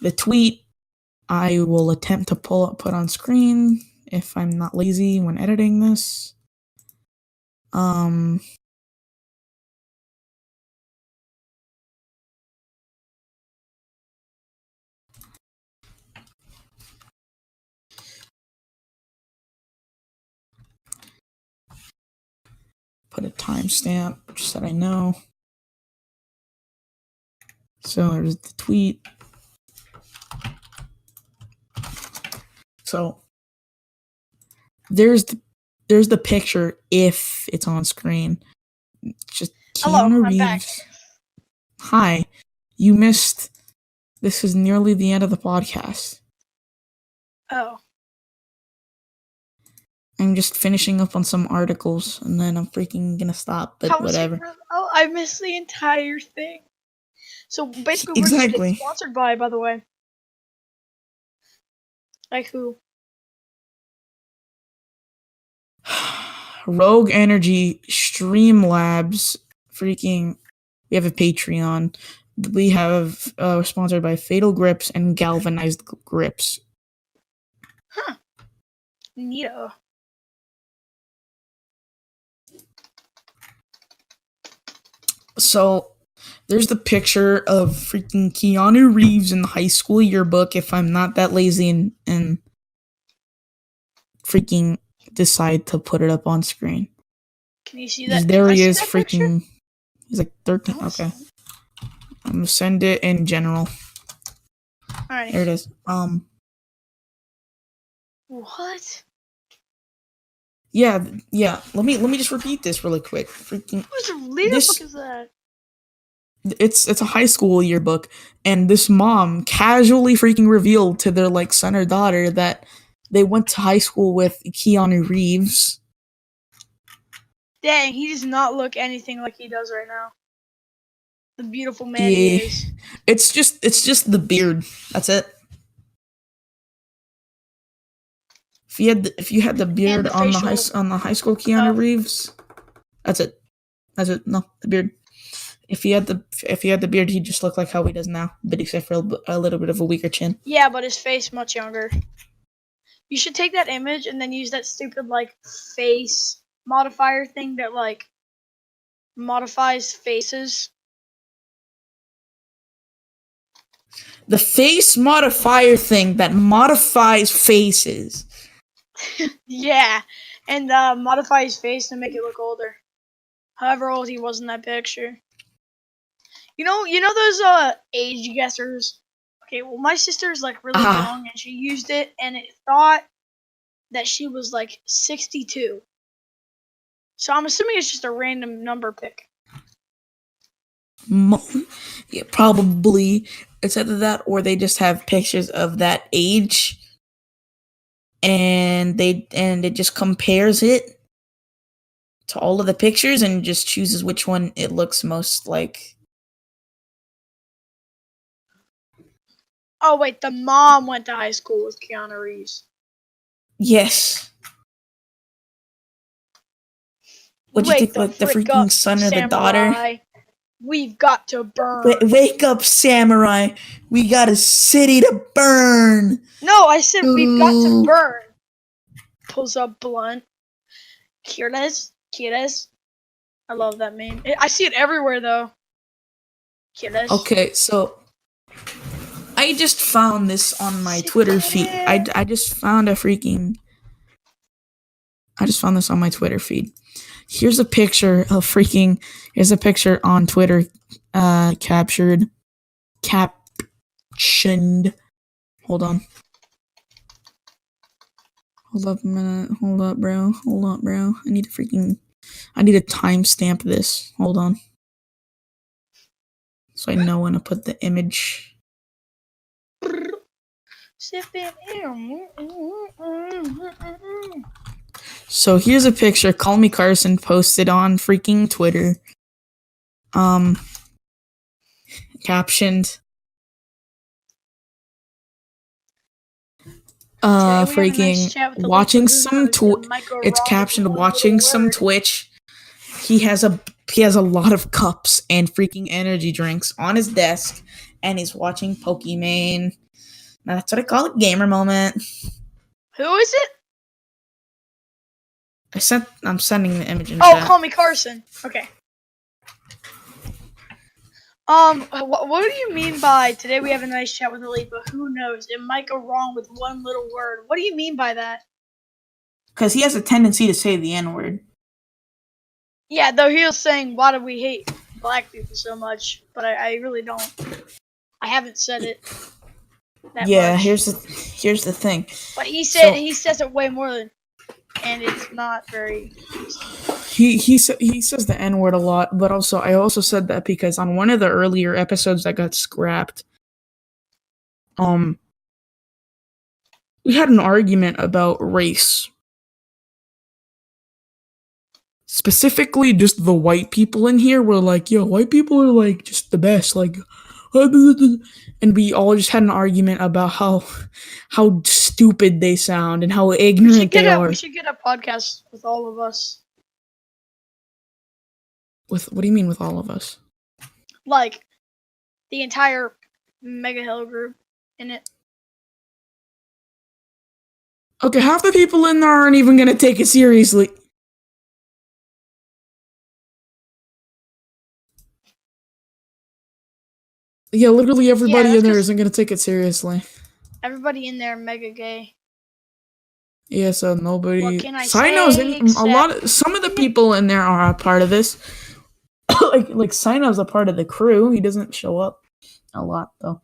The tweet I will attempt to put on screen if I'm not lazy when editing this. put a timestamp just that I know. So there's the tweet. So there's the picture if it's on screen. Just Hello, Keanu I'm back. Reeves. Hi, you missed. This is nearly the end of the podcast. Oh. I'm just finishing up on some articles, and then I'm freaking gonna stop. But whatever. Oh, I missed the entire thing. So basically, where did you get sponsored by the way? Like who? Rogue Energy, Streamlabs, freaking. We have a Patreon. We have sponsored by Fatal Grips and Galvanized Grips. Huh. Neato. So there's the picture of freaking Keanu Reeves in the high school yearbook. If I'm not that lazy and freaking decide to put it up on screen. Can you see that? There he is, freaking. Picture? He's like 13. Okay, I'm gonna send it in general. All right. There it is. What? Yeah. Let me just repeat this really quick. Freaking. Whose yearbook is that? It's a high school yearbook, and this mom casually freaking revealed to their like son or daughter that they went to high school with Keanu Reeves. Dang, he does not look anything like he does right now. The beautiful man he is. It's just the beard. That's it. If you had the beard on the high school Keanu Reeves, that's it. No, the beard. If he had the beard, he'd just look like how he does now, but except for a little bit of a weaker chin. Yeah, but his face much younger. You should take that image and then use that stupid like face modifier thing that like modifies faces. The face modifier thing that modifies faces. Yeah, and modify his face to make it look older. However old he was in that picture. You know those age guessers. Okay, well my sister's like really young and she used it and it thought that she was like 62. So I'm assuming it's just a random number pick. Yeah, probably. It's either that or they just have pictures of that age. And it just compares it to all of the pictures and just chooses which one it looks most like. Oh wait, the mom went to high school with Keanu Reeves. Yes. What do you think, like the freaking son or the daughter? We've got to burn. Wake up, samurai! We got a city to burn. No, I said we've got to burn. Pulls up blunt. Kires. I love that meme. I see it everywhere though. Kires. Okay, so I just found this on my Twitter feed. I just found this on my Twitter feed. Here's a picture on Twitter, captioned. Hold up a minute. Hold up, bro. I need to timestamp this. Hold on. So I know when to put the image. So here's a picture Call Me Carson posted on freaking Twitter. Captioned. Freaking watching some it's captioned watching some Twitch. He has a lot of cups and freaking energy drinks on his desk and he's watching Pokemon. Now that's what I call a gamer moment. Who is it? I'm sending the image in chat. Call Me Carson. Okay. What do you mean by today we have a nice chat with Elite, but who knows? It might go wrong with one little word. What do you mean by that? Because he has a tendency to say the N-word. Yeah, though he was saying, why do we hate black people so much? But I really don't. I haven't said it that much. Here's the thing. But he says it way more than, and it's not very. He says the N-word a lot, but I also said that because on one of the earlier episodes that got scrapped, we had an argument about race. Specifically, just the white people in here were like, yo, white people are like just the best, like, and we all just had an argument about how stupid they sound and how ignorant they are. We should get a podcast with all of us. With what do you mean with all of us? Like the entire Mega Hill group in it. Okay, half the people in there aren't even gonna take it seriously. Yeah, literally everybody in there isn't gonna take it seriously. Everybody in there mega gay. Yeah, so nobody. What can I Sino's say? Some of the people in there are a part of this. like Sino's a part of the crew. He doesn't show up a lot though.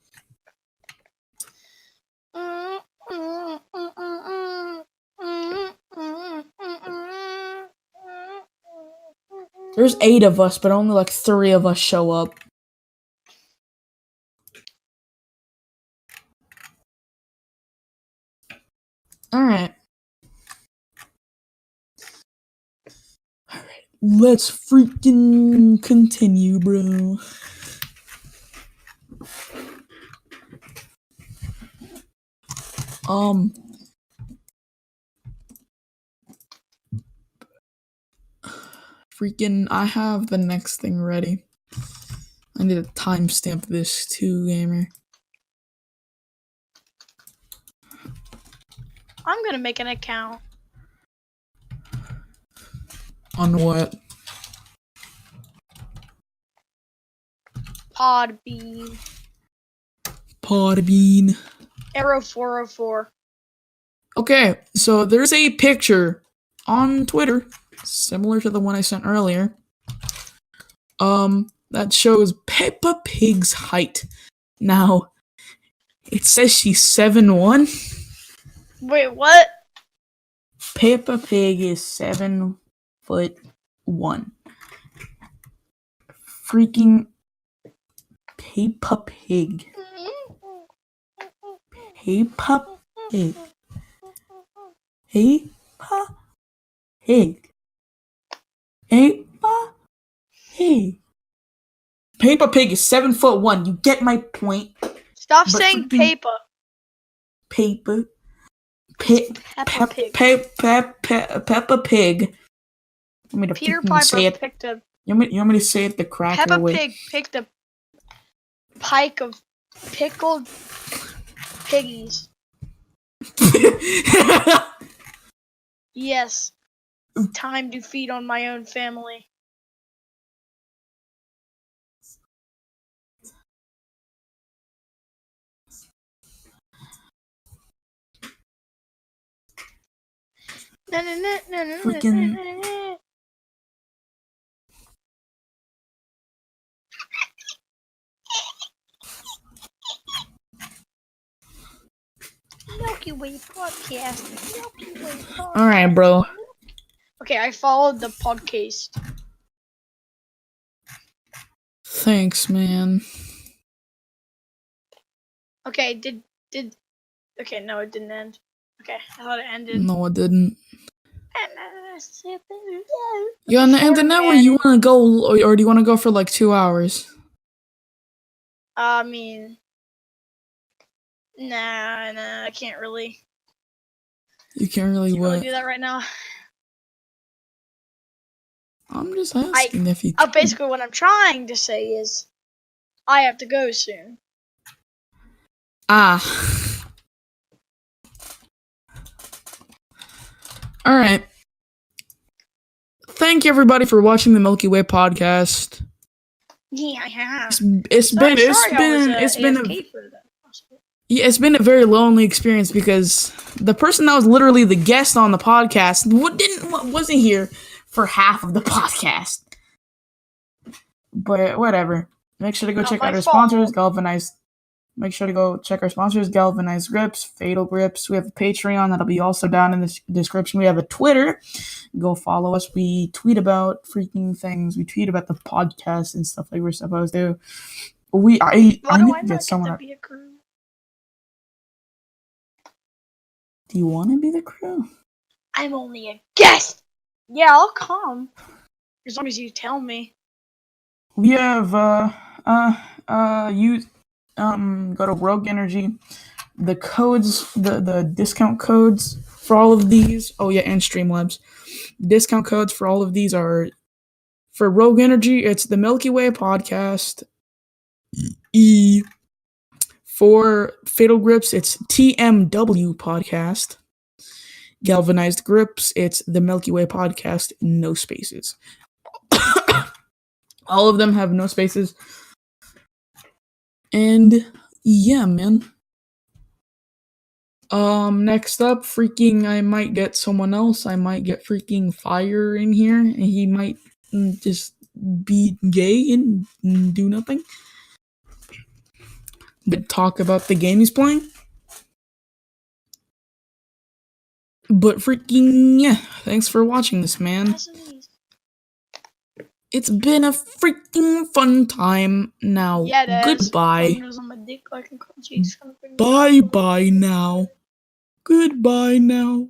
There's 8 of us, but only like 3 of us show up. Alright. Let's freaking continue, bro. Freaking, I have the next thing ready. I need to timestamp this too, gamer. I'm gonna make an account. On what? Podbean. Arrow 404. Okay, so there's a picture on Twitter, similar to the one I sent earlier, that shows Peppa Pig's height. Now, it says she's 7'1". Wait, what? Peppa Pig is 7'1". Freaking Peppa Pig. Peppa Pig. Peppa Pig. Peppa Pig. Peppa Pig is 7'1". You get my point. Stop saying Peppa. Peppa. Peppa Pig. Peppa Pig. You want me to Peter Piper say it? You want me to say it the cracker way? Peppa Pig picked a pike of pickled piggies. Yes. It's time to feed on my own family. Freaking. Milky Way podcast. Milky Way podcast. Alright, bro. Okay, I followed the podcast. Thanks, man. Okay, okay, no, it didn't end. Okay, I thought it ended. No, it didn't. You wanna end it now, or you wanna go, or do you wanna go for like 2 hours? I mean, nah, I can't really. You can't really Can't what? really do that right now. I'm just asking if you. Basically, what I'm trying to say is, I have to go soon. Ah. All right. Thank you, everybody, for watching the Milky Way podcast. Yeah, I have. It's been a very lonely experience because the person that was literally the guest on the podcast wasn't here for half of the podcast. But whatever. Make sure to go check out our sponsors, Galvanized. Make sure to go check our sponsors, Galvanized Grips, Fatal Grips. We have a Patreon that'll be also down in the description. We have a Twitter. Go follow us. We tweet about freaking things. We tweet about the podcast and stuff like we're supposed to. I need to get someone. Be a crew? Do you want to be the crew? I'm only a guest. Yeah, I'll come. As long as you tell me. We have go to Rogue Energy. The codes, the discount codes for all of these. Oh yeah, and Streamlabs. Discount codes for all of these are for Rogue Energy. It's the Milky Way podcast. For Fatal Grips, it's TMW podcast. Galvanized Grips, it's the Milky Way podcast. No spaces. All of them have no spaces. And yeah, man. Next up, freaking, I might get someone else. I might get freaking Fire in here, and he might just be gay and do nothing but talk about the game he's playing. But freaking, yeah, thanks for watching this, man. It's been a freaking fun time. Now, goodbye. Bye-bye now. Goodbye now.